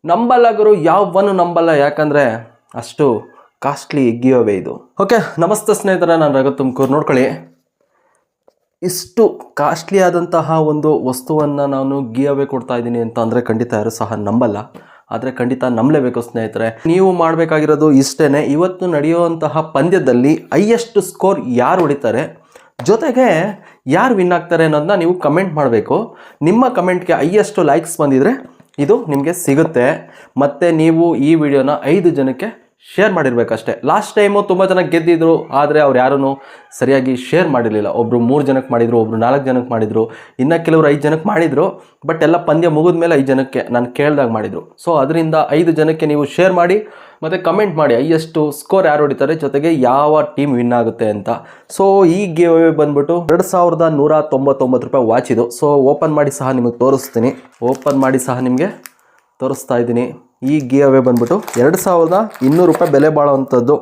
ನಂಬಲ್ಲ ಗುರು, ಯಾವನು ನಂಬಲ್ಲ, ಯಾಕಂದರೆ ಅಷ್ಟು ಕಾಸ್ಟ್ಲಿ ಗಿವ್ ಅವೇ ಇದು. ಓಕೆ, ನಮಸ್ತೆ ಸ್ನೇಹಿತರೆ, ನಾನು ರಘು ತುಮಕೂರು. ನೋಡ್ಕೊಳ್ಳಿ, ಇಷ್ಟು ಕಾಸ್ಟ್ಲಿ ಆದಂತಹ ಒಂದು ವಸ್ತುವನ್ನು ನಾನು ಗಿವ್ ಅವೇ ಕೊಡ್ತಾ ಇದ್ದೀನಿ ಅಂತ ಅಂದರೆ ಖಂಡಿತ ಯಾರು ಸಹ ನಂಬಲ್ಲ. ಆದರೆ ಖಂಡಿತ ನಂಬಲೇಬೇಕು ಸ್ನೇಹಿತರೆ. ನೀವು ಮಾಡಬೇಕಾಗಿರೋದು ಇಷ್ಟೇ. ಇವತ್ತು ನಡೆಯುವಂತಹ ಪಂದ್ಯದಲ್ಲಿ ಹೈಯೆಸ್ಟ್ ಸ್ಕೋರ್ ಯಾರು ಹೊಡಿತಾರೆ, ಜೊತೆಗೆ ಯಾರು ವಿನ್ ಆಗ್ತಾರೆ ಅನ್ನೋದನ್ನ ನೀವು ಕಮೆಂಟ್ ಮಾಡಬೇಕು. ನಿಮ್ಮ ಕಮೆಂಟ್ಗೆ ಹೈಯೆಸ್ಟ್ ಲೈಕ್ಸ್ ಬಂದಿದ್ರೆ ಇದು ನಿಮಗೆ ಸಿಗುತ್ತೆ. ಮತ್ತು ನೀವು ಈ ವಿಡಿಯೋನ 5 ಜನಕ್ಕೆ ಶೇರ್ ಮಾಡಿರಬೇಕಷ್ಟೇ. ಲಾಸ್ಟ್ ಟೈಮು ತುಂಬ ಜನ ಗೆದ್ದಿದ್ರು, ಆದರೆ ಅವ್ರು ಯಾರೂ ಸರಿಯಾಗಿ ಶೇರ್ ಮಾಡಿರಲಿಲ್ಲ. ಒಬ್ಬರು 3 ಜನಕ್ಕೆ ಮಾಡಿದರು, ಒಬ್ಬರು 4 ಜನಕ್ಕೆ ಮಾಡಿದರು, ಇನ್ನು ಕೆಲವರು 5 ಜನಕ್ಕೆ ಮಾಡಿದರು. ಬಟ್ ಎಲ್ಲ ಪಂದ್ಯ ಮುಗಿದ ಮೇಲೆ 5 ಜನಕ್ಕೆ ನಾನು ಕೇಳಿದಾಗ ಮಾಡಿದರು. ಸೊ ಅದರಿಂದ 5 ಜನಕ್ಕೆ ನೀವು ಶೇರ್ ಮಾಡಿ ಮತ್ತು ಕಮೆಂಟ್ ಮಾಡಿ ಹೈಯೆಸ್ಟು ಸ್ಕೋರ್ ಯಾರು ಹೊಡಿತಾರೆ, ಜೊತೆಗೆ ಯಾವ ಟೀಮ್ ವಿನ್ ಆಗುತ್ತೆ ಅಂತ. ಸೊ ಈ ಗಿವ್ ಅವೇ ಬಂದ್ಬಿಟ್ಟು 2199 ರೂಪಾಯಿ ವಾಚ್ ಇದು. ಸೊ ಓಪನ್ ಮಾಡಿ ಸಹ ನಿಮಗೆ ತೋರಿಸ್ತೀನಿ. ತೋರಿಸ್ತಾ ಇದ್ದೀನಿ. ಈ ಗಿವ್ ಅವೇ ಬಂದ್ಬಿಟ್ಟು 2200 ರೂಪಾಯಿ ಬೆಲೆ ಬಾಳೋವಂಥದ್ದು.